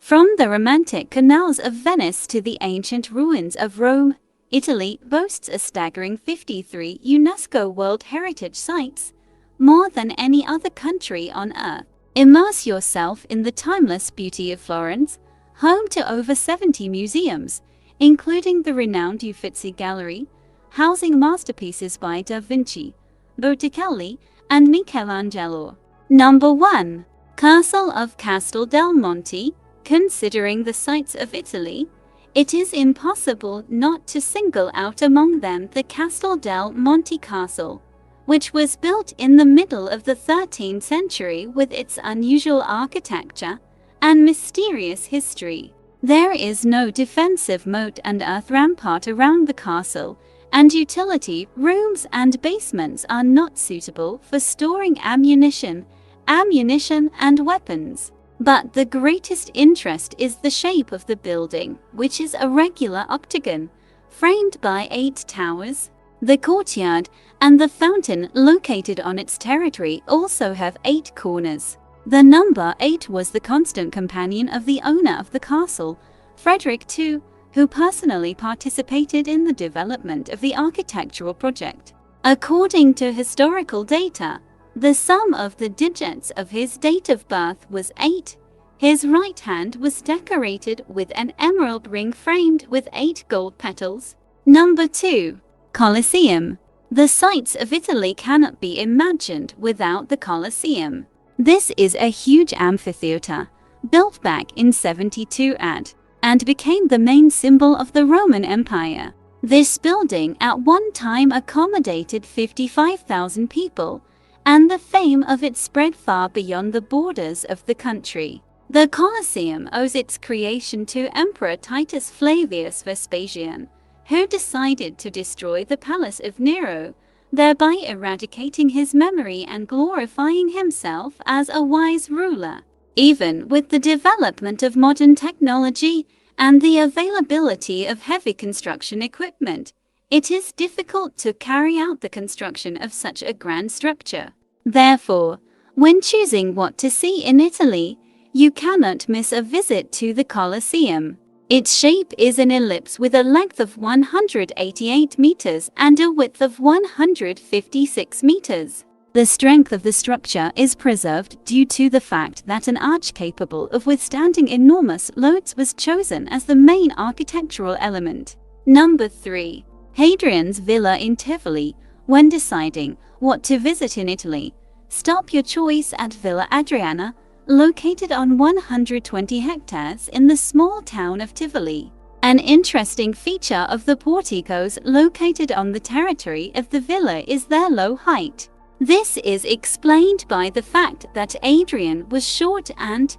From the romantic canals of Venice to the ancient ruins of Rome, Italy boasts a staggering 53 UNESCO World Heritage sites, more than any other country on Earth. Immerse yourself in the timeless beauty of Florence, home to over 70 museums, including the renowned Uffizi Gallery, housing masterpieces by Da Vinci, Botticelli, and Michelangelo. Number 1. Castle of Castel del Monte. Considering the sights of Italy, it is impossible not to single out among them the Castel del Monte castle, which was built in the middle of the 13th century with its unusual architecture and mysterious history. There is no defensive moat and earth rampart around the castle, and utility rooms and basements are not suitable for storing ammunition and weapons. But the greatest interest is the shape of the building, which is a regular octagon, framed by 8 towers. The courtyard and the fountain located on its territory also have 8 corners. The number 8 was the constant companion of the owner of the castle, Frederick II, who personally participated in the development of the architectural project. According to historical data, the sum of the digits of his date of birth was 8. His right hand was decorated with an emerald ring framed with 8 gold petals. Number 2. Colosseum. The sights of Italy cannot be imagined without the Colosseum. This is a huge amphitheater, built back in 72 AD, and became the main symbol of the Roman Empire. This building at one time accommodated 55,000 people, and the fame of it spread far beyond the borders of the country. The Colosseum owes its creation to Emperor Titus Flavius Vespasian, who decided to destroy the palace of Nero, thereby eradicating his memory and glorifying himself as a wise ruler. Even with the development of modern technology and the availability of heavy construction equipment, it is difficult to carry out the construction of such a grand structure. Therefore, when choosing what to see in Italy, you cannot miss a visit to the Colosseum. Its shape is an ellipse with a length of 188 meters and a width of 156 meters. The strength of the structure is preserved due to the fact that an arch capable of withstanding enormous loads was chosen as the main architectural element. Number 3. Hadrian's Villa in Tivoli. When deciding what to visit in Italy, stop your choice at Villa Adriana, located on 120 hectares in the small town of Tivoli. An interesting feature of the porticos located on the territory of the villa is their low height. This is explained by the fact that Hadrian was short and,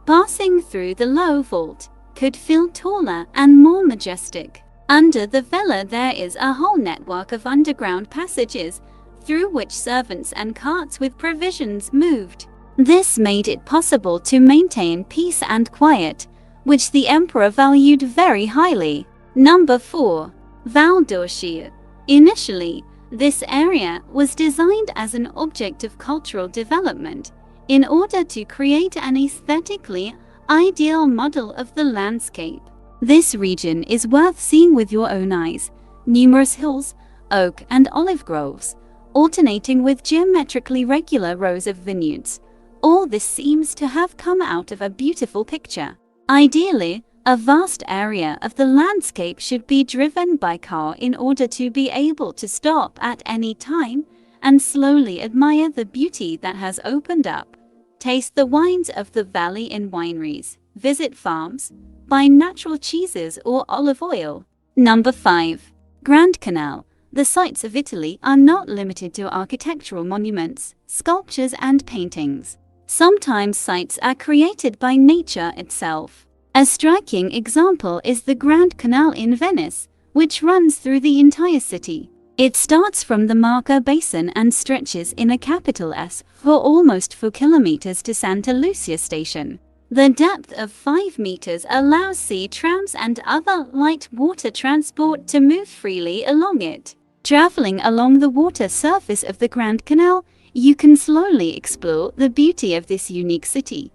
passing through the low vault, could feel taller and more majestic. Under the villa there is a whole network of underground passages, through which servants and carts with provisions moved. This made it possible to maintain peace and quiet, which the emperor valued very highly. Number 4. Val d'Orcia. Initially, this area was designed as an object of cultural development, in order to create an aesthetically ideal model of the landscape. This region is worth seeing with your own eyes. Numerous hills, oak and olive groves, alternating with geometrically regular rows of vineyards. All this seems to have come out of a beautiful picture. Ideally, a vast area of the landscape should be driven by car in order to be able to stop at any time and slowly admire the beauty that has opened up. Taste the wines of the valley in wineries, visit farms, buy natural cheeses or olive oil. Number 5. Grand Canal. The sights of Italy are not limited to architectural monuments, sculptures and paintings. Sometimes sights are created by nature itself. A striking example is the Grand Canal in Venice, which runs through the entire city. It starts from the Marca Basin and stretches in a capital S for almost 4 kilometers to Santa Lucia station. The depth of 5 meters allows sea trams and other light water transport to move freely along it. Traveling along the water surface of the Grand Canal, you can slowly explore the beauty of this unique city.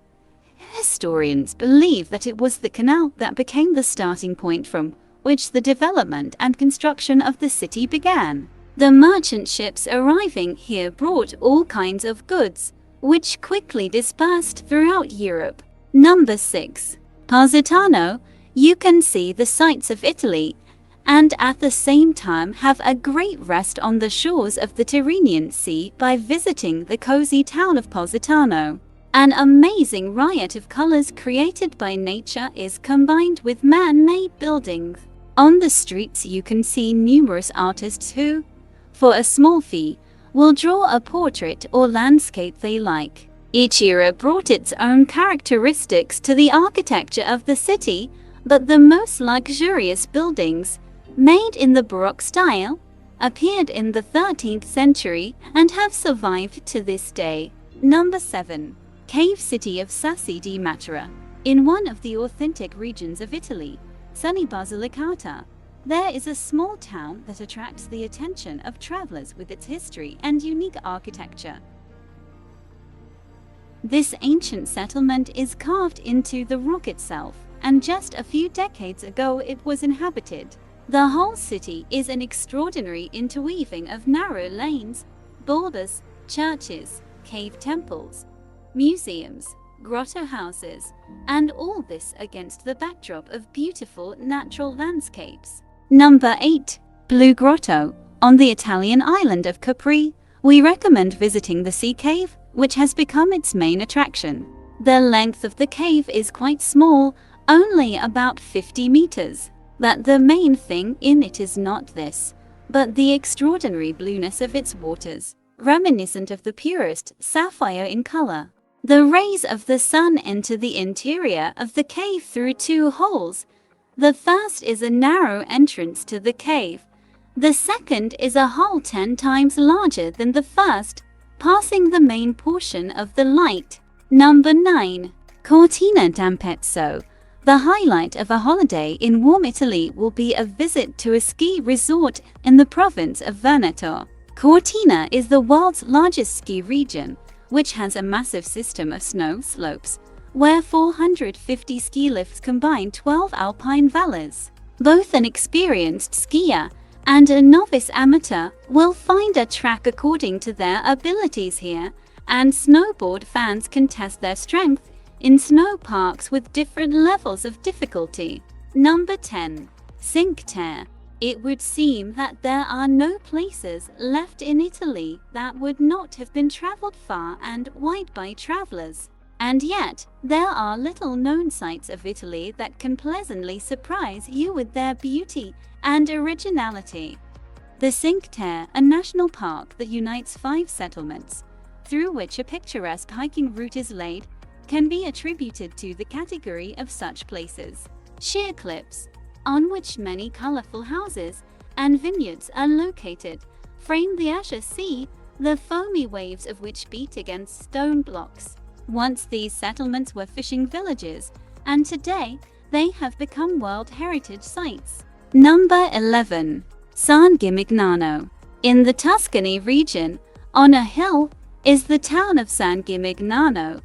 historians believe that it was the canal that became the starting point from which the development and construction of the city began. The merchant ships arriving here brought all kinds of goods, which quickly dispersed throughout Europe. Number 6. Positano. You can see the sights of Italy and at the same time have a great rest on the shores of the Tyrrhenian Sea by visiting the cozy town of Positano. An amazing riot of colors created by nature is combined with man-made buildings. On the streets you can see numerous artists who, for a small fee, will draw a portrait or landscape they like. Each era brought its own characteristics to the architecture of the city, but the most luxurious buildings, made in the Baroque style, appeared in the 13th century and have survived to this day. Number 7. Cave city of Sassi di Matera. In one of the authentic regions of Italy, sunny Basilicata, there is a small town that attracts the attention of travelers with its history and unique architecture. This ancient settlement is carved into the rock itself, and just a few decades ago it was inhabited. The whole city is an extraordinary interweaving of narrow lanes, boulders, churches, cave temples, museums, grotto houses, and all this against the backdrop of beautiful natural landscapes. Number 8. Blue Grotto. On the Italian island of Capri, we recommend visiting the sea cave, which has become its main attraction. The length of the cave is quite small, only about 50 meters. But the main thing in it is not this, but the extraordinary blueness of its waters, reminiscent of the purest sapphire in color. The rays of the sun enter the interior of the cave through two holes. The first is a narrow entrance to the cave. The second is a hole 10 times larger than the first, passing the main portion of the light. Number 9. Cortina d'Ampezzo. The highlight of a holiday in warm Italy will be a visit to a ski resort in the province of Veneto. Cortina is the world's largest ski region, which has a massive system of snow slopes, where 450 ski lifts combine 12 alpine valleys. Both an experienced skier and a novice amateur will find a track according to their abilities here, and snowboard fans can test their strength in snow parks with different levels of difficulty. Number 10. Cinque Terre. It would seem that there are no places left in Italy that would not have been traveled far and wide by travelers. And yet, there are little-known sites of Italy that can pleasantly surprise you with their beauty and originality. The Cinque Terre, a national park that unites 5 settlements, through which a picturesque hiking route is laid, can be attributed to the category of such places. Sheer cliffs, on which many colorful houses and vineyards are located, frame the azure sea, the foamy waves of which beat against stone blocks. Once these settlements were fishing villages, and today they have become World Heritage Sites. Number 11. San Gimignano. In the Tuscany region, on a hill, is the town of San Gimignano,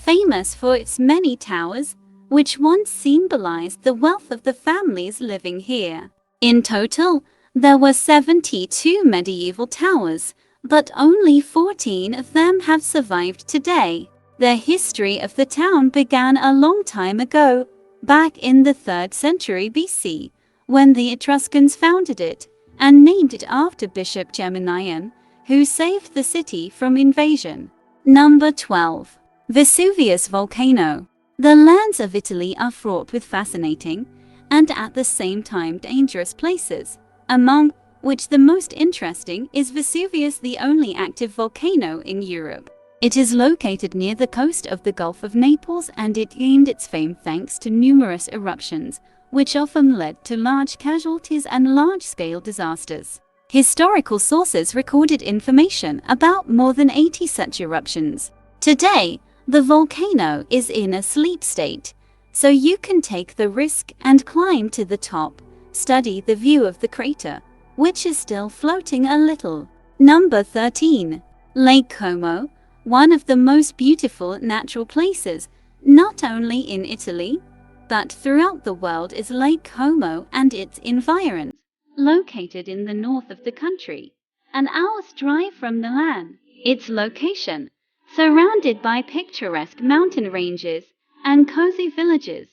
famous for its many towers, which once symbolized the wealth of the families living here. In total, there were 72 medieval towers, but only 14 of them have survived today. The history of the town began a long time ago, back in the 3rd century BC, when the Etruscans founded it, and named it after Bishop Gimignano, who saved the city from invasion. Number 12. Vesuvius volcano. The lands of Italy are fraught with fascinating, and at the same time dangerous places, among which the most interesting is Vesuvius, the only active volcano in Europe. It is located near the coast of the Gulf of Naples, and it gained its fame thanks to numerous eruptions, which often led to large casualties and large-scale disasters. Historical sources recorded information about more than 80 such eruptions. Today, the volcano is in a sleep state, so you can take the risk and climb to the top, study the view of the crater, which is still floating a little. Number 13. Lake Como. One of the most beautiful natural places Not only in Italy, but throughout the world is Lake Como and its environs, located in the north of the country, an hour's drive from Milan. Its location, surrounded by picturesque mountain ranges and cozy villages,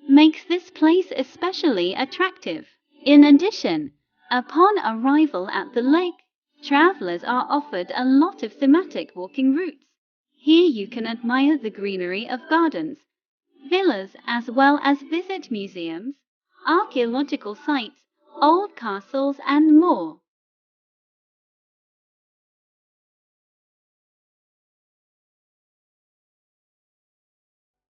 makes this place especially attractive. In addition, upon arrival at the lake, travelers are offered a lot of thematic walking routes. Here you can admire the greenery of gardens, villas, as well as visit museums, archaeological sites, old castles, and more.